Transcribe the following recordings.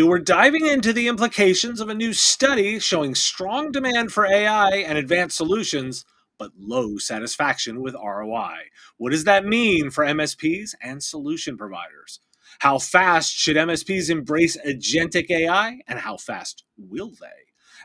We're diving into the implications of a new study showing strong demand for AI and advanced solutions, but low satisfaction with ROI. What does that mean for MSPs and solution providers? How fast should MSPs embrace agentic AI, and how fast will they?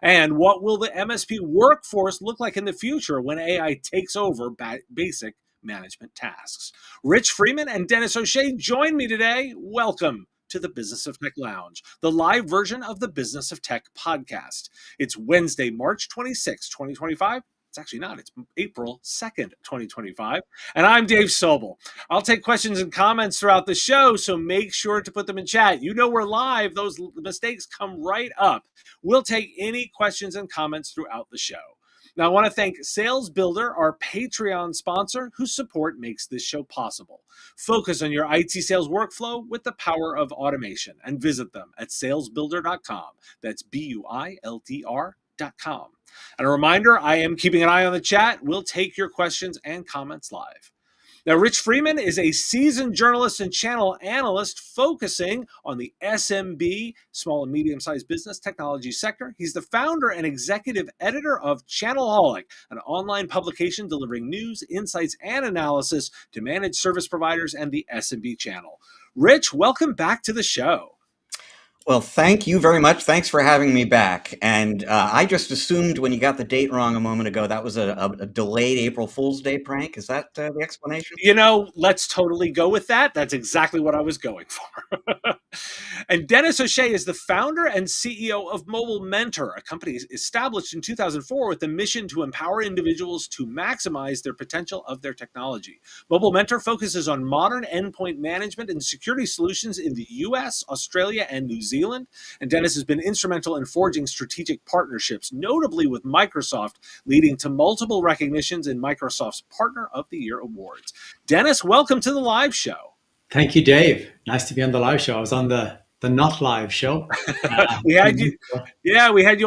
And what will the MSP workforce look like in the future when AI takes over basic management tasks? Rich Freeman and Dennis O'Shea join me today. Welcome to the Business of Tech Lounge, the live version of the Business of Tech podcast. It's Wednesday, March 26, 2025. It's actually not. It's April 2nd, 2025. And I'm Dave Sobel. I'll take questions and comments throughout the show, so make sure to put them in chat. You know we're live. Those mistakes come right up. We'll take any questions and comments throughout the show. Now, I want to thank Sales Builder, our Patreon sponsor, whose support makes this show possible. Focus on your IT sales workflow with the power of automation and visit them at salesbuilder.com. That's BUILDR.com. And a reminder, I am keeping an eye on the chat. We'll take your questions and comments live. Now, Rich Freeman is a seasoned journalist and channel analyst focusing on the SMB, small and medium-sized business technology sector. He's the founder and executive editor of Channelholic, an online publication delivering news, insights, and analysis to managed service providers and the SMB channel. Rich, welcome back to the show. Well, thank you very much. Thanks for having me back. And I just assumed when you got the date wrong a moment ago, that was a delayed April Fool's Day prank. Is that the explanation? You know, let's totally go with that. That's exactly what I was going for. And Dennis O'Shea is the founder and CEO of Mobile Mentor, a company established in 2004 with the mission to empower individuals to maximize their potential of their technology. Mobile Mentor focuses on modern endpoint management and security solutions in the US, Australia, and New Zealand. And Dennis has been instrumental in forging strategic partnerships, notably with Microsoft, leading to multiple recognitions in Microsoft's Partner of the Year awards. Dennis, welcome to the live show. Thank you, Dave. Nice to be on the live show. I was on the not live show. we had you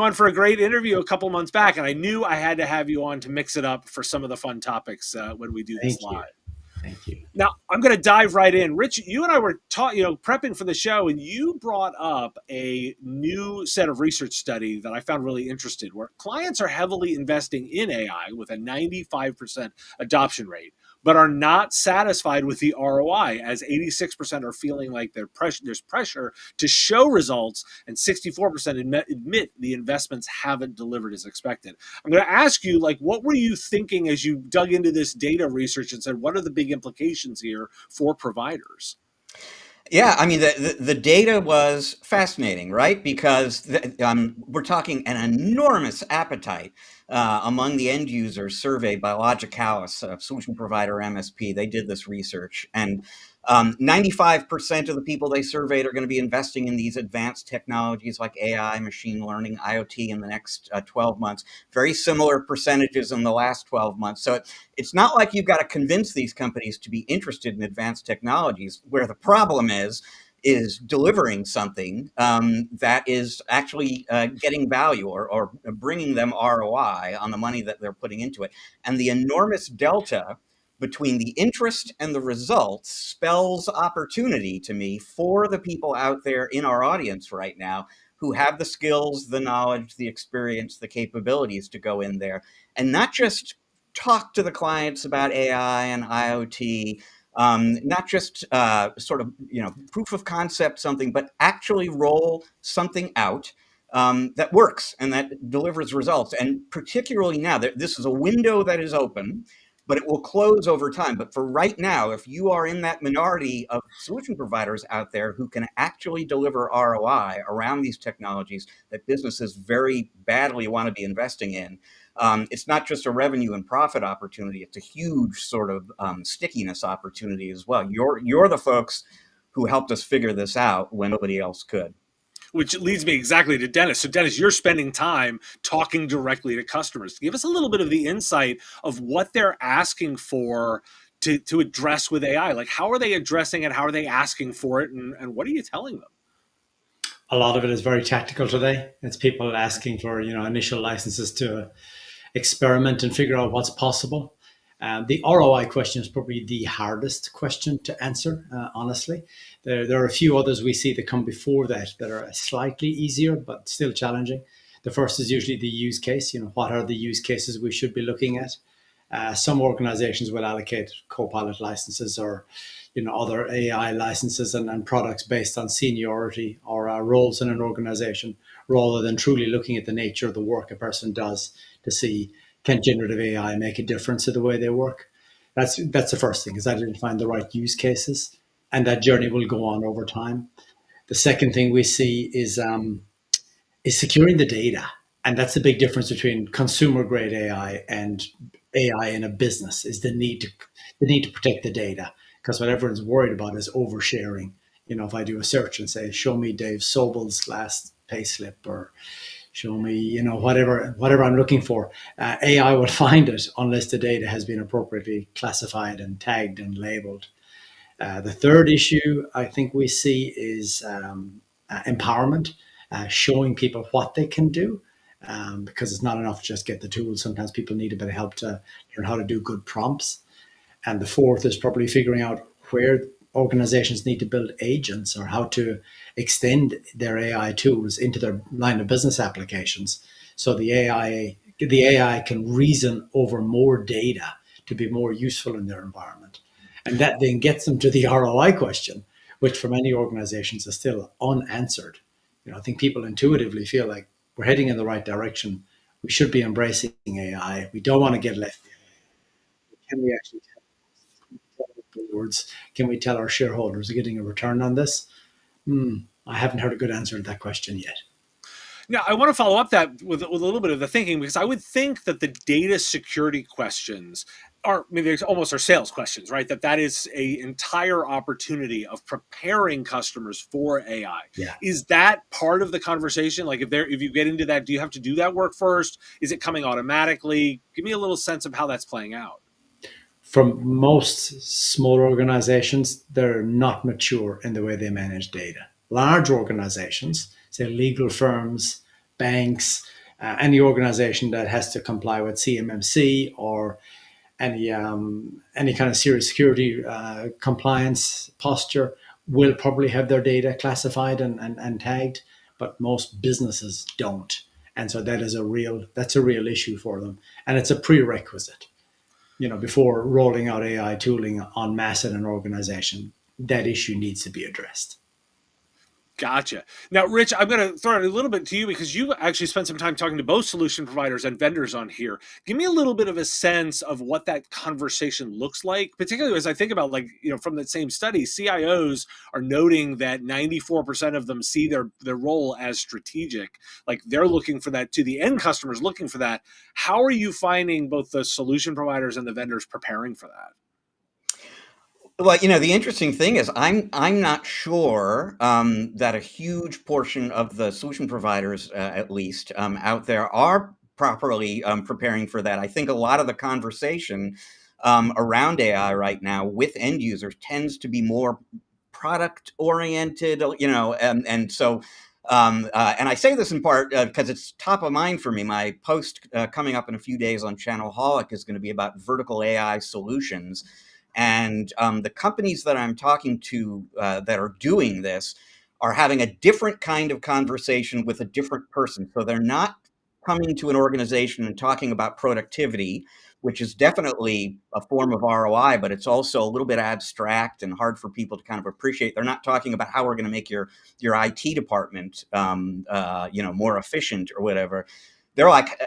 on for a great interview a couple months back, and I knew I had to have you on to mix it up for some of the fun topics when we do this live. Thank you. Now, I'm going to dive right in. Rich, you and I were prepping for the show, and you brought up a new set of research study that I found really interesting, where clients are heavily investing in AI with a 95% adoption rate, but are not satisfied with the ROI, as 86% are feeling like there's pressure to show results, and 64% admit the investments haven't delivered as expected. I'm going to ask you, what were you thinking as you dug into this data research and said, what are the big implications here for providers? Yeah, I mean, the data was fascinating, right? Because we're talking an enormous appetite among the end users surveyed by Logicalis, a solution provider MSP. They did this research, and 95% of the people they surveyed are going to be investing in these advanced technologies like AI, machine learning, IoT in the next 12 months. Very similar percentages in the last 12 months. So it's not like you've got to convince these companies to be interested in advanced technologies. Where the problem is delivering something that is actually getting value or bringing them ROI on the money that they're putting into it. And the enormous delta between the interest and the results spells opportunity to me for the people out there in our audience right now who have the skills, the knowledge, the experience, the capabilities to go in there and not just talk to the clients about AI and IoT, not just proof of concept something, but actually roll something out that works and that delivers results. And particularly now, this is a window that is open, but it will close over time. But for right now, if you are in that minority of solution providers out there who can actually deliver ROI around these technologies that businesses very badly want to be investing in, it's not just a revenue and profit opportunity, it's a huge sort of stickiness opportunity as well. You're the folks who helped us figure this out when nobody else could. Which leads me exactly to Dennis. So Dennis, you're spending time talking directly to customers. Give us a little bit of the insight of what they're asking for to address with AI. Like, how are they addressing it? How are they asking for it? And what are you telling them? A lot of it is very tactical today. It's people asking for, initial licenses to experiment and figure out what's possible. The ROI question is probably the hardest question to answer, honestly. There are a few others we see that come before that are slightly easier, but still challenging. The first is usually the use case. What are the use cases we should be looking at? Some organizations will allocate Copilot licenses or other AI licenses and products based on seniority or roles in an organization, rather than truly looking at the nature of the work a person does to see, can generative AI make a difference to the way they work. That's the first thing, is identifying the right use cases, and that journey will go on over time. The second thing we see is securing the data. And that's the big difference between consumer grade AI and AI in a business, is the need to protect the data. Because what everyone's worried about is oversharing. If I do a search and say, show me Dave Sobel's last payslip, or show me, whatever I'm looking for, AI will find it unless the data has been appropriately classified and tagged and labeled. The third issue I think we see is empowerment, showing people what they can do, because it's not enough to just get the tools. Sometimes people need a bit of help to learn how to do good prompts. And the fourth is probably figuring out where organizations need to build agents, or how to extend their AI tools into their line of business applications. So the AI can reason over more data to be more useful in their environment. And that then gets them to the ROI question, which for many organizations is still unanswered. I think people intuitively feel like we're heading in the right direction. We should be embracing AI. We don't want to get left behind. Can we actually tell the boards? Can we tell our shareholders are getting a return on this? I haven't heard a good answer to that question yet. Now, I want to follow up that with a little bit of the thinking, because I would think that the data security questions are, maybe they almost are sales questions, right? That is a entire opportunity of preparing customers for AI. Yeah. Is that part of the conversation? Like, if you get into that, do you have to do that work first? Is it coming automatically? Give me a little sense of how that's playing out. From most smaller organizations, they're not mature in the way they manage data. Large organizations, say legal firms, banks, any organization that has to comply with CMMC or any kind of serious security compliance posture, will probably have their data classified and tagged, but most businesses don't. And so that's a real issue for them. And it's a prerequisite. Before rolling out AI tooling en masse in an organization, that issue needs to be addressed. Gotcha. Now, Rich, I'm going to throw it a little bit to you, because you actually spent some time talking to both solution providers and vendors on here. Give me a little bit of a sense of what that conversation looks like, particularly as I think about, like, from the same study, CIOs are noting that 94% of them see their role as strategic. Like, they're looking for that, to the end customers looking for that. How are you finding both the solution providers and the vendors preparing for that? Well, the interesting thing is I'm not sure that a huge portion of the solution providers, at least out there, are properly preparing for that. I think a lot of the conversation around AI right now with end users tends to be more product oriented, and so. And I say this in part because it's top of mind for me. My post coming up in a few days on Channelholic is going to be about vertical AI solutions. And the companies that I'm talking to that are doing this are having a different kind of conversation with a different person. So they're not coming to an organization and talking about productivity, which is definitely a form of ROI, but it's also a little bit abstract and hard for people to kind of appreciate. They're not talking about how we're going to make your IT department, more efficient or whatever. They're like,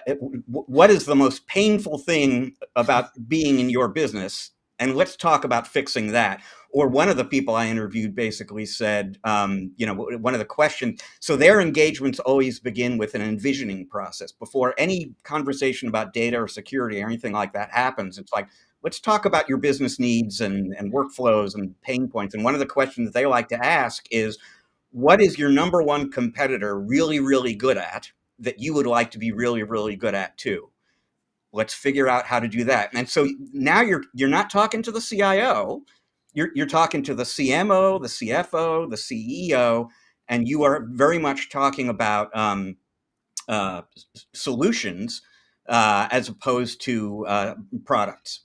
what is the most painful thing about being in your business? And let's talk about fixing that. Or one of the people I interviewed basically said, one of the questions, so their engagements always begin with an envisioning process. Before any conversation about data or security or anything like that happens, it's like, let's talk about your business needs and workflows and pain points. And one of the questions they like to ask is, what is your number one competitor really, really good at that you would like to be really, really good at too? Let's figure out how to do that. And so now you're not talking to the CIO, you're talking to the CMO, the CFO, the CEO, and you are very much talking about solutions as opposed to products.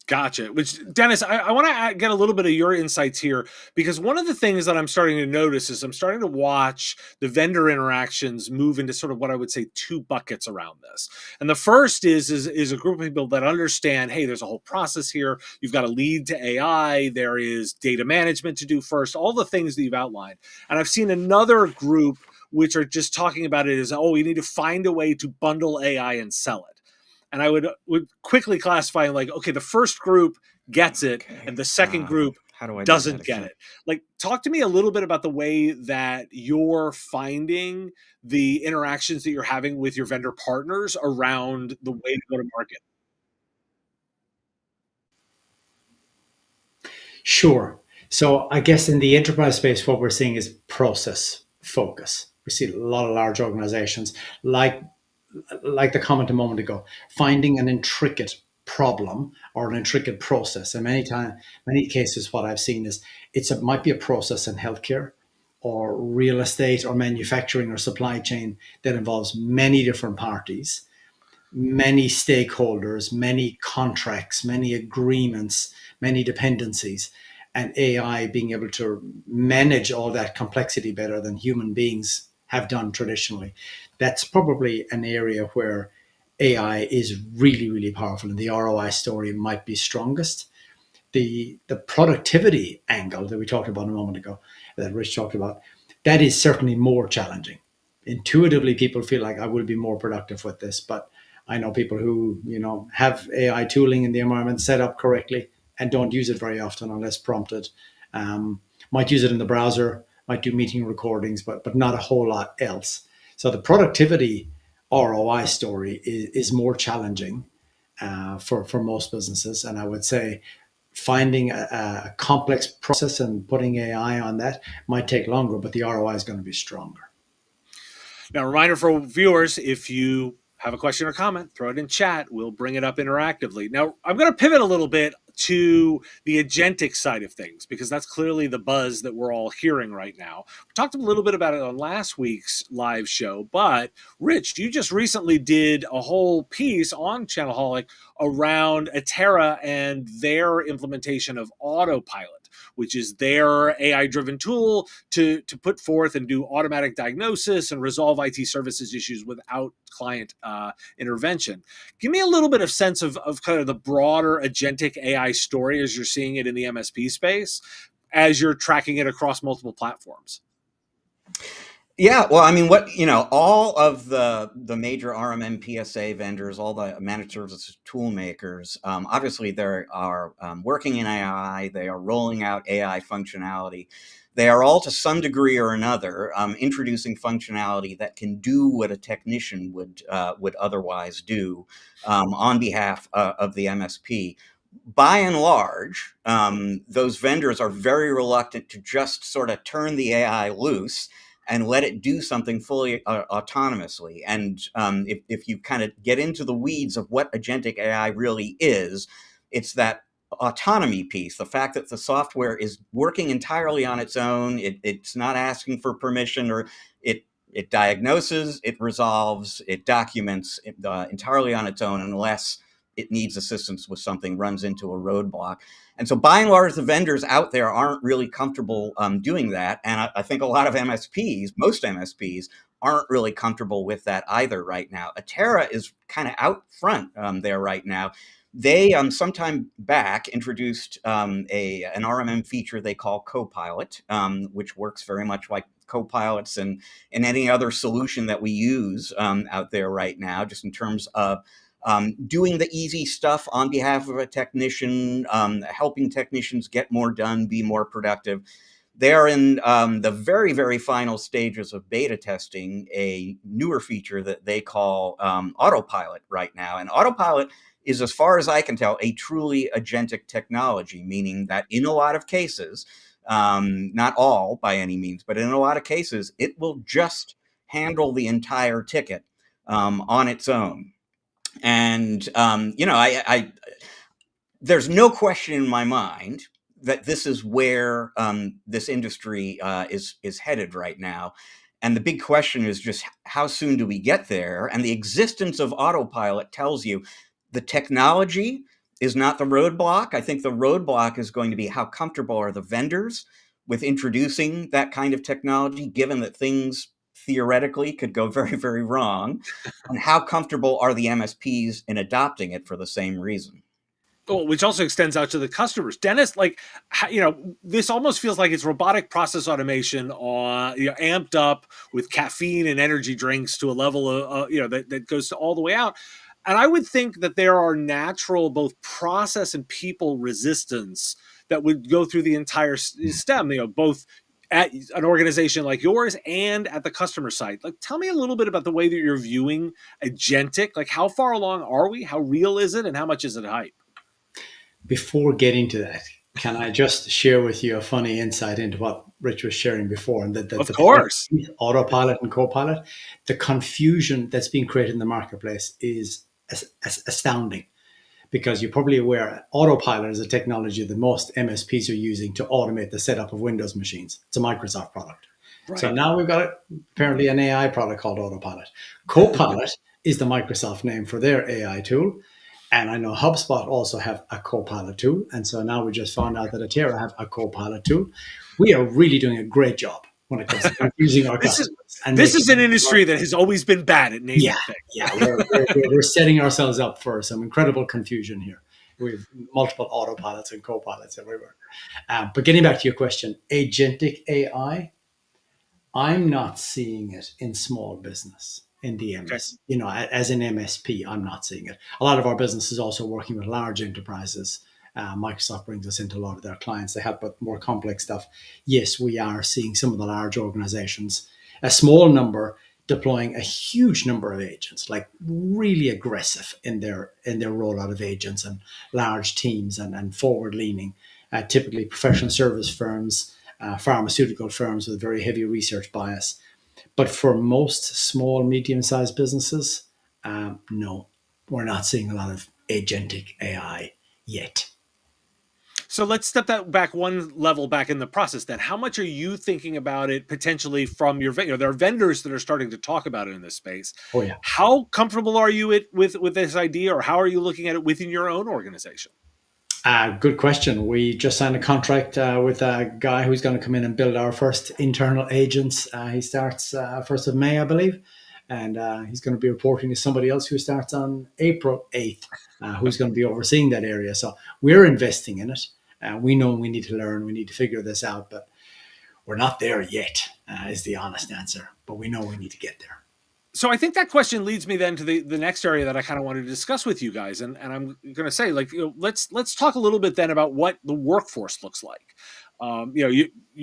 Gotcha. Which, Dennis, I want to get a little bit of your insights here, because one of the things that I'm starting to notice is I'm starting to watch the vendor interactions move into sort of what I would say two buckets around this. And the first is a group of people that understand, hey, there's a whole process here. You've got to lead to AI. There is data management to do first, all the things that you've outlined. And I've seen another group which are just talking about it as, oh, we need to find a way to bundle AI and sell it. And I would quickly classify like, okay, the first group gets it, Okay. and the second group How do I do that doesn't get again? it. Like, talk to me a little bit about the way that you're finding the interactions that you're having with your vendor partners around the way to go to market. Sure. So I guess in the enterprise space, what we're seeing is process focus. We see a lot of large organizations like the comment a moment ago, finding an intricate problem or an intricate process. And many cases, what I've seen is it might be a process in healthcare or real estate or manufacturing or supply chain that involves many different parties, many stakeholders, many contracts, many agreements, many dependencies, and AI being able to manage all that complexity better than human beings have done traditionally. That's probably an area where AI is really, really powerful, and the ROI story might be strongest. The productivity angle that we talked about a moment ago, that Rich talked about, that is certainly more challenging. Intuitively, people feel like I will be more productive with this, but I know people who have AI tooling in the environment set up correctly and don't use it very often unless prompted. Might use it in the browser, might do meeting recordings, but not a whole lot else. So the productivity ROI story is more challenging for most businesses, and I would say finding a complex process and putting AI on that might take longer, but the ROI is going to be stronger. Now, a reminder for viewers, if you have a question or comment, throw it in chat. We'll bring it up interactively. Now, I'm going to pivot a little bit to the agentic side of things, because that's clearly the buzz that we're all hearing right now. We talked a little bit about it on last week's live show, but Rich, you just recently did a whole piece on Channelholic around Atera and their implementation of Autopilot, which is their AI-driven tool to put forth and do automatic diagnosis and resolve IT services issues without client intervention. Give me a little bit of sense of kind of the broader agentic AI story as you're seeing it in the MSP space, as you're tracking it across multiple platforms. Yeah, well, I mean, all of the major RMM PSA vendors, all the managed services tool makers, obviously they are working in AI. They are rolling out AI functionality. They are all, to some degree or another, introducing functionality that can do what a technician would otherwise do on behalf of the MSP. By and large, those vendors are very reluctant to just sort of turn the AI loose and let it do something fully autonomously. And if you kind of get into the weeds of what agentic AI really is, it's that autonomy piece, the fact that the software is working entirely on its own. It's not asking for permission, or it diagnoses, it resolves, it documents entirely on its own, unless it needs assistance with something, runs into a roadblock. And so by and large, the vendors out there aren't really comfortable doing that. And I think a lot of MSPs, most MSPs, aren't really comfortable with that either right now. Atera is kind of out front there right now. They, sometime back, introduced an RMM feature they call Copilot, which works very much like Copilots and any other solution that we use out there right now, just in terms of doing the easy stuff on behalf of a technician, helping technicians get more done, be more productive. They're in the very, very final stages of beta testing a newer feature that they call Autopilot right now. And Autopilot is, as far as I can tell, a truly agentic technology, meaning that in a lot of cases, not all by any means, but in a lot of cases, it will just handle the entire ticket on its own. And there's no question in my mind that this is where this industry is headed right now. And the big question is just, how soon do we get there? And the existence of Autopilot tells you the technology is not the roadblock. I think the roadblock is going to be how comfortable are the vendors with introducing that kind of technology, given that things theoretically could go very, very wrong, and how comfortable are the MSPs in adopting it for the same reason. Oh, which also extends out to the customers. Dennis, like, this almost feels like it's robotic process automation, amped up with caffeine and energy drinks to a level of, that goes to all the way out. And I would think that there are natural both process and people resistance that would go through the entire stem. Both at an organization like yours and at the customer side. Like, tell me a little bit about the way that you're viewing agentic. Like, how far along are we? How real is it? And how much is it hype? Before getting to that, can I just share with you a funny insight into what Rich was sharing before, and that Of the course. autopilot and copilot, the confusion that's being created in the marketplace is astounding. Because you're probably aware, autopilot is a technology that most MSPs are using to automate the setup of Windows machines. It's a Microsoft product. So Right. now we've got apparently an AI product called Autopilot. Copilot is the Microsoft name for their AI tool. And I know HubSpot also have a Copilot tool. And so now we just found out that Atera have a Copilot tool. We are really doing a great job when it comes to confusing our this is customers and this making is an them. industry that has always been bad at Yeah, naming things. yeah, we're setting ourselves up for some incredible confusion here. We have multiple autopilots and co-pilots everywhere. But getting back to your question, agentic AI, I'm not seeing it in small business in the Okay. MS. As an MSP, I'm not seeing it. A lot of our business is also working with large enterprises. Microsoft brings us into a lot of their clients. They help with more complex stuff. Yes, we are seeing some of the large organizations, a small number deploying a huge number of agents, like really aggressive in their rollout of agents and large teams and forward leaning. Typically, professional service firms, pharmaceutical firms with a very heavy research bias. But for most small, medium sized businesses, no, we're not seeing a lot of agentic AI yet. So let's step that back one level back in the process then. How much are you thinking about it potentially from your vendor? There are vendors that are starting to talk about it in this space. Oh, yeah. How comfortable are you with this idea, or how are you looking at it within your own organization? Good question. We just signed a contract with a guy who's going to come in and build our first internal agents. He starts 1st of May, I believe. And he's going to be reporting to somebody else who starts on April 8th, who's going to be overseeing that area. So we're investing in it. We know we need to learn, we need to figure this out, but we're not there yet, is the honest answer. But we know we need to get there. So I think that question leads me then to the next area that I kind of wanted to discuss with you guys, and I'm going to say, like, let's talk a little bit then about what the workforce looks like.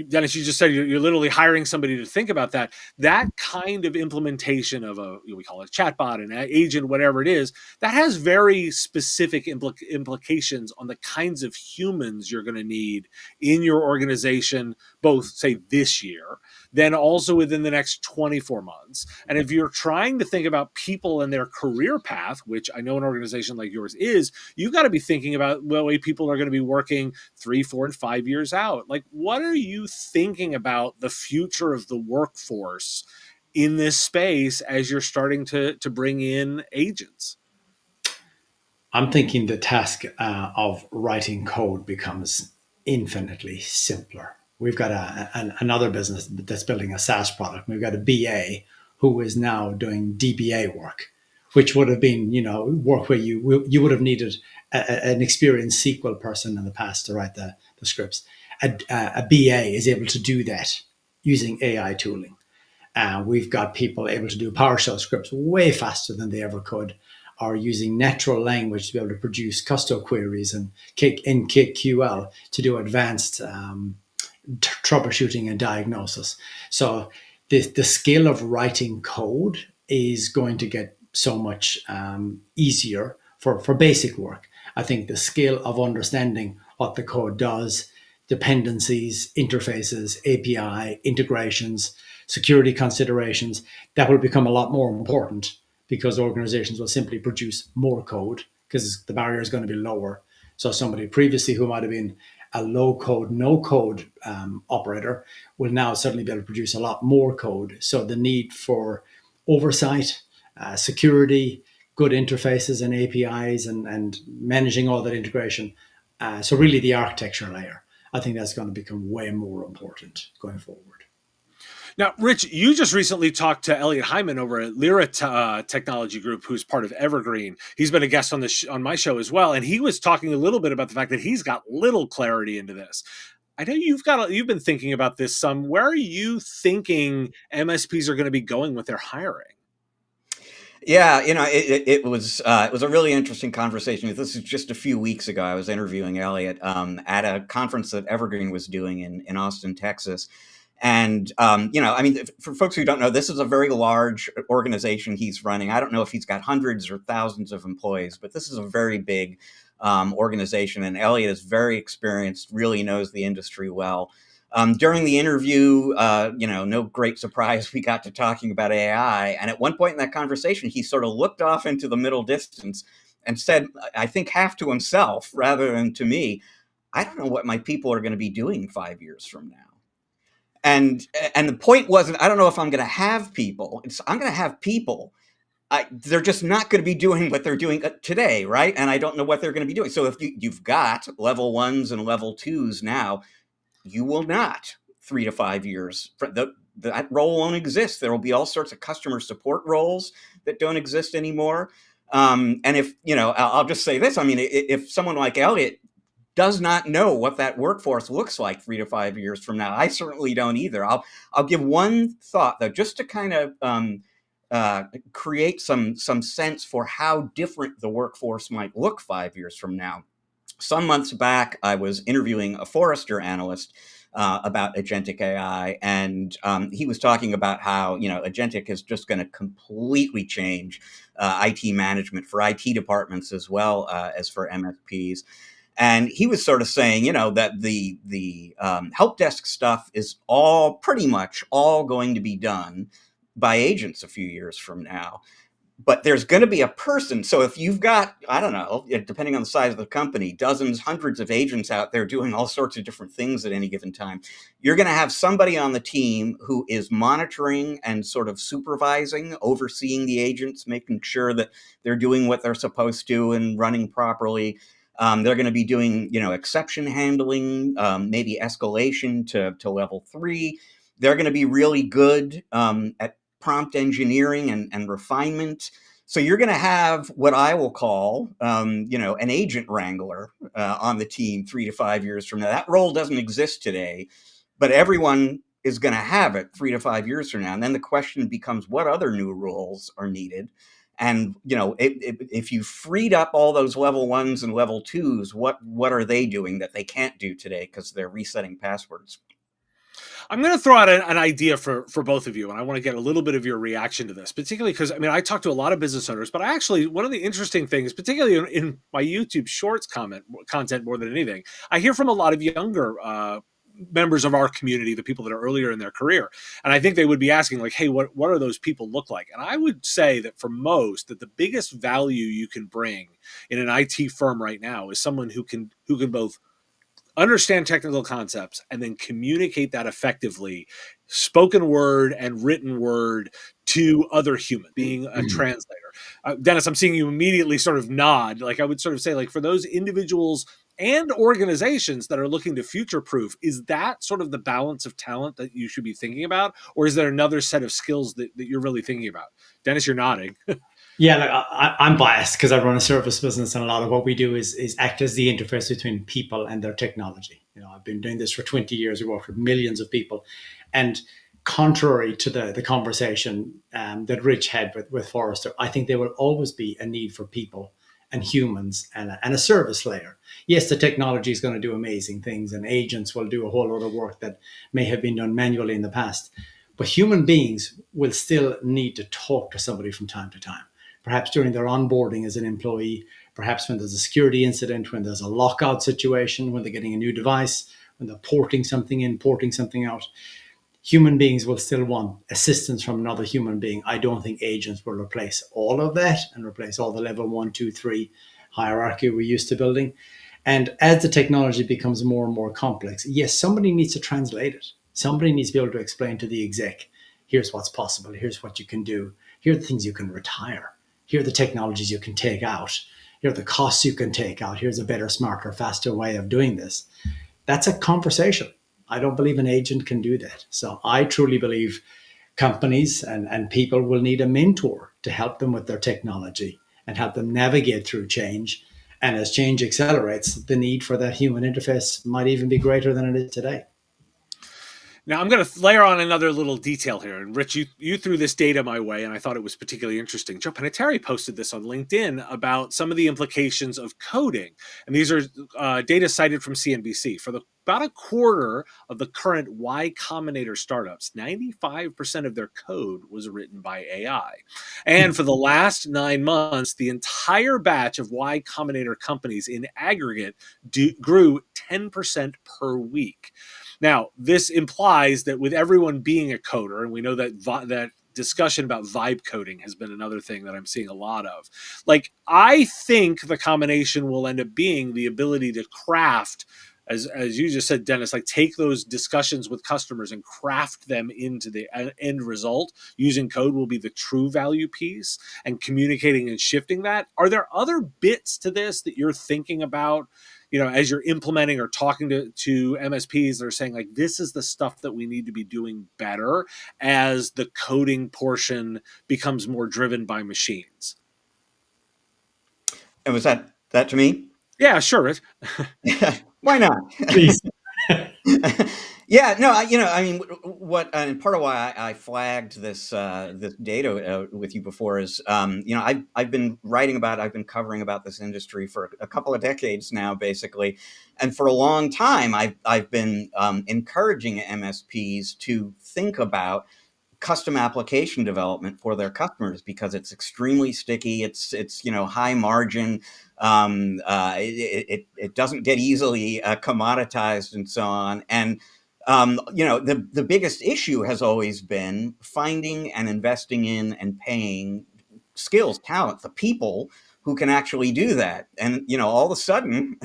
Dennis, you just said you're literally hiring somebody to think about that. That kind of implementation of we call it a chatbot, an agent, whatever it is, that has very specific implications on the kinds of humans you're going to need in your organization, both say this year, then also within the next 24 months. And if you're trying to think about people and their career path, which I know an organization like yours is, you've got to be thinking about the way people are going to be working 3, 4, and 5 years out. Like, what are you thinking about the future of the workforce in this space as you're starting to bring in agents? I'm thinking the task of writing code becomes infinitely simpler. We've got another business that's building a SaaS product. We've got a BA who is now doing DBA work, which would have been, work where you would have needed an experienced SQL person in the past to write the scripts. A BA is able to do that using AI tooling. We've got people able to do PowerShell scripts way faster than they ever could, or using natural language to be able to produce custom queries and in KQL to do advanced troubleshooting and diagnosis. So the skill of writing code is going to get so much easier for basic work. I think the skill of understanding what the code does, dependencies, interfaces, API, integrations, security considerations, that will become a lot more important because organizations will simply produce more code because the barrier is going to be lower. So somebody previously who might have been a low code, no code operator will now suddenly be able to produce a lot more code. So the need for oversight, security, good interfaces and APIs and managing all that integration. So really the architecture layer, I think that's going to become way more important going forward. Now, Rich, you just recently talked to Elliot Hyman over at Lyra Technology Group, who's part of Evergreen. He's been a guest on on my show as well, and he was talking a little bit about the fact that he's got little clarity into this. I know you've been thinking about this some. Where are you thinking MSPs are going to be going with their hiring? Yeah, it was a really interesting conversation. This is just a few weeks ago. I was interviewing Elliot at a conference that Evergreen was doing in Austin, Texas. And I mean, for folks who don't know, this is a very large organization he's running. I don't know if he's got hundreds or thousands of employees, but this is a very big organization. And Elliot is very experienced, really knows the industry well. During the interview, no great surprise, we got to talking about AI. And at one point in that conversation, he sort of looked off into the middle distance and said, I think half to himself rather than to me, I don't know what my people are going to be doing 5 years from now. And the point wasn't, I don't know if I'm going to have people. I'm going to have people. They're just not going to be doing what they're doing today, right? And I don't know what they're going to be doing. So if you've got level 1s and level 2s now, you will not 3 to 5 years. That role won't exist. There will be all sorts of customer support roles that don't exist anymore. And if, I'll just say this. I mean, if someone like Elliot does not know what that workforce looks like 3 to 5 years from now, I certainly don't either. I'll give one thought, though, just to kind of create some sense for how different the workforce might look 5 years from now. Some months back, I was interviewing a Forrester analyst about agentic AI, and he was talking about how agentic is just going to completely change IT management for IT departments as well as for MSPs. And he was sort of saying, that the help desk stuff is pretty much all going to be done by agents a few years from now. But there's going to be a person. So if you've got, I don't know, depending on the size of the company, dozens, hundreds of agents out there doing all sorts of different things at any given time, you're going to have somebody on the team who is monitoring and sort of supervising, overseeing the agents, making sure that they're doing what they're supposed to and running properly. They're going to be doing, exception handling, maybe escalation to level 3. They're going to be really good at prompt engineering and refinement. So you're going to have what I will call, an agent wrangler on the team 3 to 5 years from now. That role doesn't exist today, but everyone is going to have it 3 to 5 years from now. And then the question becomes, what other new roles are needed? And, if you freed up all those level 1s and level 2s, what are they doing that they can't do today because they're resetting passwords? I'm going to throw out an idea for both of you, and I want to get a little bit of your reaction to this, particularly because, I talk to a lot of business owners, but one of the interesting things, particularly in my YouTube Shorts content more than anything, I hear from a lot of younger members of our community, the people that are earlier in their career. And I think they would be asking, like, hey, what are those people look like? And I would say that for most, that the biggest value you can bring in an IT firm right now is someone who can both understand technical concepts and then communicate that effectively, spoken word and written word, to other humans, being a translator. Dennis, I'm seeing you immediately sort of nod. Like, I would sort of say, like, for those individuals and organizations that are looking to future-proof, is that sort of the balance of talent that you should be thinking about? Or is there another set of skills that you're really thinking about? Dennis, you're nodding. Yeah, look, I'm biased because I run a service business, and a lot of what we do is act as the interface between people and their technology. I've been doing this for 20 years. We work with millions of people, and contrary to the conversation that Rich had with Forrester, I think there will always be a need for people and humans and a service layer. Yes, the technology is going to do amazing things, and agents will do a whole lot of work that may have been done manually in the past. But human beings will still need to talk to somebody from time to time. Perhaps during their onboarding as an employee, perhaps when there's a security incident, when there's a lockout situation, when they're getting a new device, when they're porting something in, porting something out. Human beings will still want assistance from another human being. I don't think agents will replace all of that and replace all the level 1, 2, 3 hierarchy we're used to building. And as the technology becomes more and more complex, yes, somebody needs to translate it. Somebody needs to be able to explain to the exec, here's what's possible, here's what you can do, here are the things you can retire. here are the technologies you can take out. Here are the costs you can take out. Here's a better, smarter, faster way of doing this. That's a conversation. I don't believe an agent can do that. So I truly believe companies and people will need a mentor to help them with their technology and help them navigate through change. And as change accelerates, the need for that human interface might even be greater than it is today. Now I'm going to layer on another little detail here. And Rich, you threw this data my way, and I thought it was particularly interesting. Joe Panettiere posted this on LinkedIn about some of the implications of coding, and these are data cited from CNBC. For about a quarter of the current Y Combinator startups, 95% of their code was written by AI. And for the last 9 months, the entire batch of Y Combinator companies in aggregate grew 10% per week. Now, this implies that with everyone being a coder, and we know that that discussion about vibe coding has been another thing that I'm seeing a lot of. Like, I think the combination will end up being the ability to craft, as you just said, Dennis, like take those discussions with customers and craft them into the end result. Using code will be the true value piece, and communicating and shifting that. Are there other bits to this that you're thinking about, as you're implementing or talking to MSPs that are saying, like, this is the stuff that we need to be doing better as the coding portion becomes more driven by machines? And was that to me? Yeah, sure. Why not? Please. Yeah, no, I mean, what, and part of why I flagged this data with you before is, I've been I've been covering about this industry for a couple of decades now, basically, and for a long time, I've been encouraging MSPs to think about custom application development for their customers because it's extremely sticky. It's high margin. It doesn't get easily commoditized and so on. And the biggest issue has always been finding and investing in and paying skills, talent, the people who can actually do that. And all of a sudden,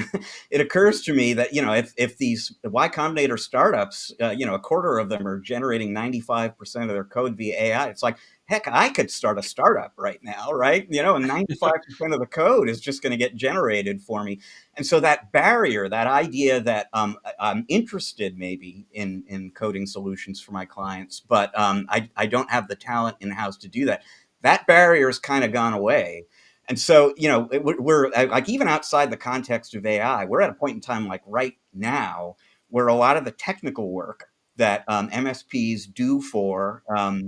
it occurs to me that if these Y Combinator startups, a quarter of them are generating 95% of their code via AI, it's like, heck, I could start a startup right now, right? And 95% of the code is just going to get generated for me. And so that barrier, that idea that I'm interested maybe in coding solutions for my clients, but I don't have the talent in-house to do that. That barrier has kind of gone away. And so, we're like, even outside the context of AI, we're at a point in time like right now where a lot of the technical work that MSPs do for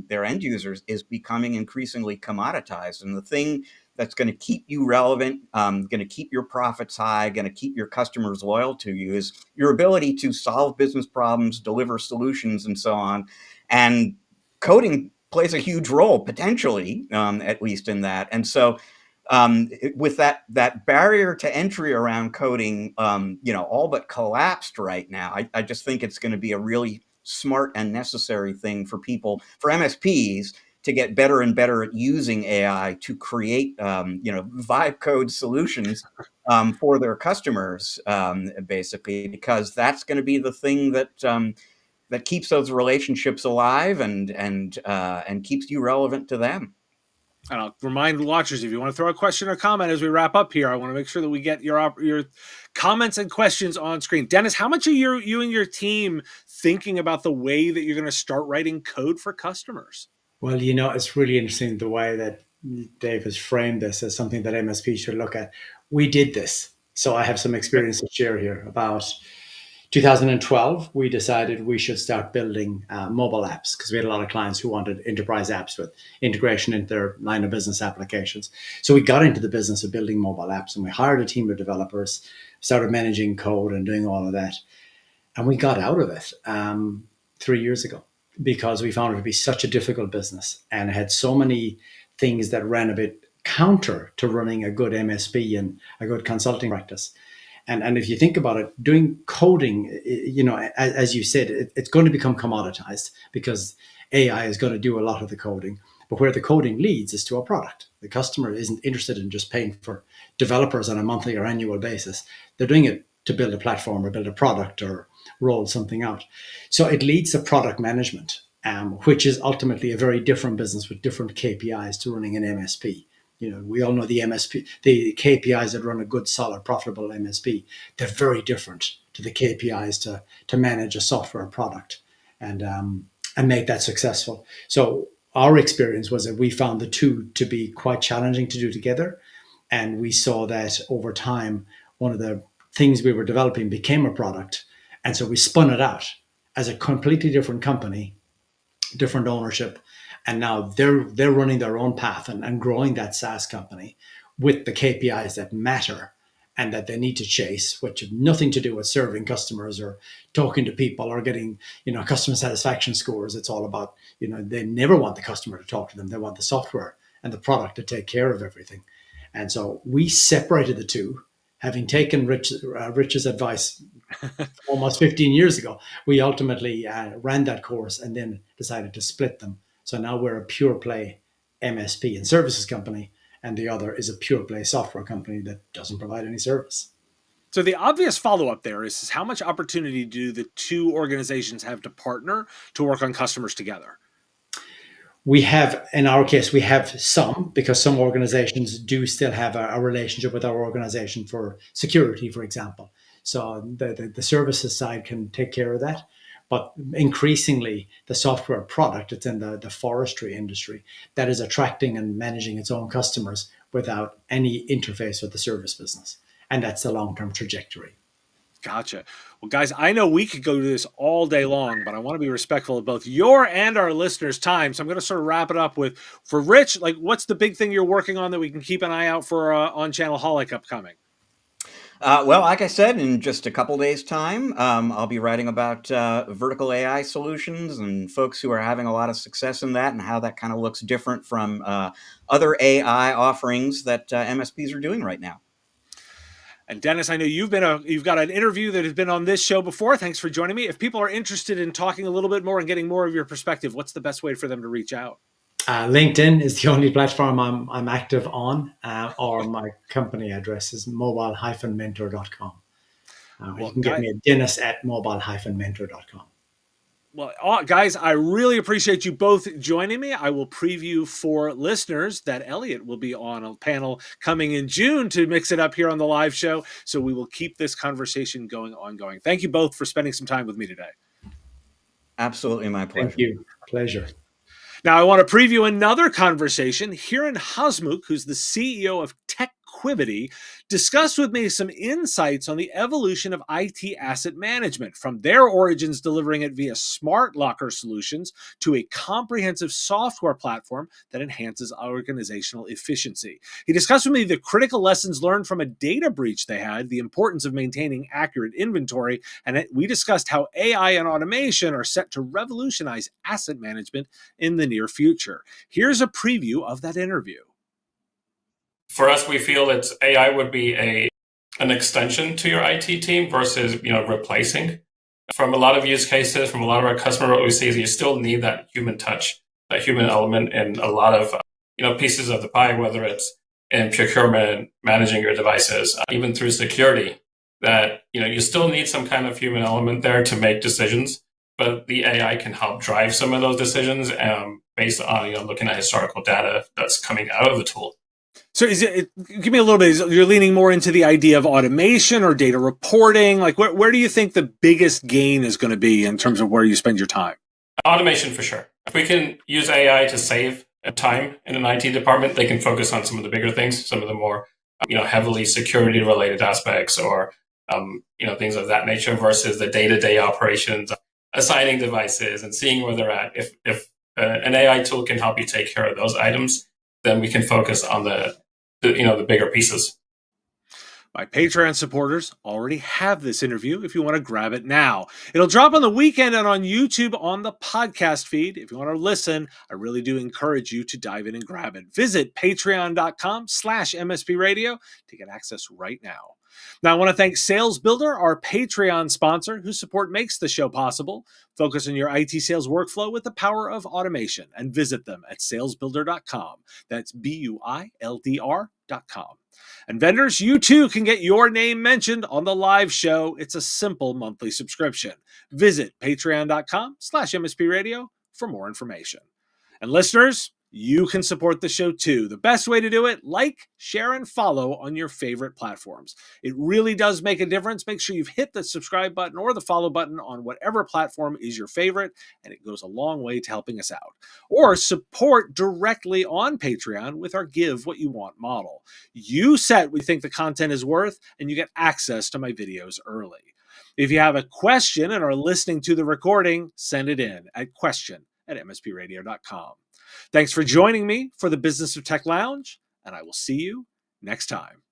their end users is becoming increasingly commoditized. And the thing that's going to keep you relevant, going to keep your profits high, going to keep your customers loyal to you is your ability to solve business problems, deliver solutions, and so on. And coding plays a huge role, potentially, at least in that. And so, with that barrier to entry around coding, all but collapsed right now, I just think it's going to be a really smart and necessary thing for MSPs, to get better and better at using AI to create, vibe code solutions for their customers, basically, because that's going to be the thing that keeps those relationships alive and keeps you relevant to them. And I'll remind watchers, if you want to throw a question or comment as we wrap up here, I want to make sure that we get your comments and questions on screen. Dennis, how much are you and your team thinking about the way that you're going to start writing code for customers? Well, it's really interesting the way that Dave has framed this as something that MSP should look at. We did this. So I have some experience to share here. About 2012, we decided we should start building mobile apps because we had a lot of clients who wanted enterprise apps with integration into their line of business applications. So we got into the business of building mobile apps, and we hired a team of developers, started managing code and doing all of that. And we got out of it 3 years ago because we found it to be such a difficult business, and it had so many things that ran a bit counter to running a good MSP and a good consulting practice. And if you think about it, doing coding, as you said, it's going to become commoditized because AI is going to do a lot of the coding. But where the coding leads is to a product. The customer isn't interested in just paying for developers on a monthly or annual basis. They're doing it to build a platform or build a product or roll something out. So it leads to product management, which is ultimately a very different business with different KPIs to running an MSP. We all know the MSP, the KPIs that run a good, solid, profitable MSP. They're very different to the KPIs to manage a software product and make that successful. So our experience was that we found the two to be quite challenging to do together, and we saw that over time, one of the things we were developing became a product, and so we spun it out as a completely different company, different ownership, and now they're running their own path and growing that SaaS company with the KPIs that matter and that they need to chase, which have nothing to do with serving customers or talking to people or getting customer satisfaction scores. It's all about they never want the customer to talk to them. They want the software and the product to take care of everything. And so we separated the two, having taken Rich's advice almost 15 years ago. We ultimately ran that course and then decided to split them. So now we're a pure play MSP and services company, and the other is a pure play software company that doesn't provide any service. So the obvious follow-up there is how much opportunity do the two organizations have to partner to work on customers together? We have, in our case, we have some, because some organizations do still have a relationship with our organization for security, for example. So the services side can take care of that. But increasingly, the software product, it's in the forestry industry, that is attracting and managing its own customers without any interface with the service business. And that's the long-term trajectory. Gotcha. Well, guys, I know we could go do this all day long, but I want to be respectful of both your and our listeners' time. So I'm going to sort of wrap it up with, for Rich, like, what's the big thing you're working on that we can keep an eye out for on Channel Holic upcoming? Well, like I said, in just a couple days' time, I'll be writing about vertical AI solutions and folks who are having a lot of success in that and how that kind of looks different from other AI offerings that MSPs are doing right now. And Dennis, I know you've got an interview that has been on this show before. Thanks for joining me. If people are interested in talking a little bit more and getting more of your perspective, what's the best way for them to reach out? LinkedIn is the only platform I'm active on, or my company address is mobile-mentor.com. You can get me at Dennis at mobile-mentor.com. Well, guys, I really appreciate you both joining me. I will preview for listeners that Elliot will be on a panel coming in June to mix it up here on the live show. So we will keep this conversation ongoing. Thank you both for spending some time with me today. Absolutely my pleasure. Thank you. Pleasure. Now, I want to preview another conversation. Hiran Hasmukh, who's the CEO of TechQuivity, discussed with me some insights on the evolution of IT asset management, from their origins delivering it via smart locker solutions to a comprehensive software platform that enhances organizational efficiency. He discussed with me the critical lessons learned from a data breach they had, the importance of maintaining accurate inventory, and we discussed how AI and automation are set to revolutionize asset management in the near future. Here's a preview of that interview. For us, we feel that AI would be an extension to your IT team versus replacing. From a lot of use cases, from a lot of our customers, what we see is you still need that human touch, that human element in a lot of pieces of the pie, whether it's in procurement, managing your devices, even through security. That you still need some kind of human element there to make decisions, but the AI can help drive some of those decisions based on looking at historical data that's coming out of the tool. So give me a little bit, you're leaning more into the idea of automation or data reporting. Like where do you think the biggest gain is going to be in terms of where you spend your time? Automation for sure. If we can use AI to save time in an IT department, they can focus on some of the bigger things, some of the more heavily security related aspects or things of that nature versus the day-to-day operations, assigning devices and seeing where they're at. If an AI tool can help you take care of those items, then we can focus on the bigger pieces. My Patreon supporters already have this interview if you want to grab it now. It'll drop on the weekend and on YouTube on the podcast feed. If you want to listen, I really do encourage you to dive in and grab it. Visit patreon.com/MSP Radio to get access right now. Now, I want to thank Sales Builder, our Patreon sponsor, whose support makes the show possible. Focus on your IT sales workflow with the power of automation and visit them at salesbuilder.com. That's BUILDR.com. And vendors, you too can get your name mentioned on the live show. It's a simple monthly subscription. Visit patreon.com/MSP Radio for more information. And listeners, You can support the show too. The best way to do it, like, share, and follow on your favorite platforms. It really does make a difference. Make sure you've hit the subscribe button or the follow button on whatever platform is your favorite, and it goes a long way to helping us out. Or support directly on Patreon with our Give What You Want model. You set what you think the content is worth, and you get access to my videos early. If you have a question and are listening to the recording, send it in at question@mspradio.com. Thanks for joining me for the Business of Tech Lounge, and I will see you next time.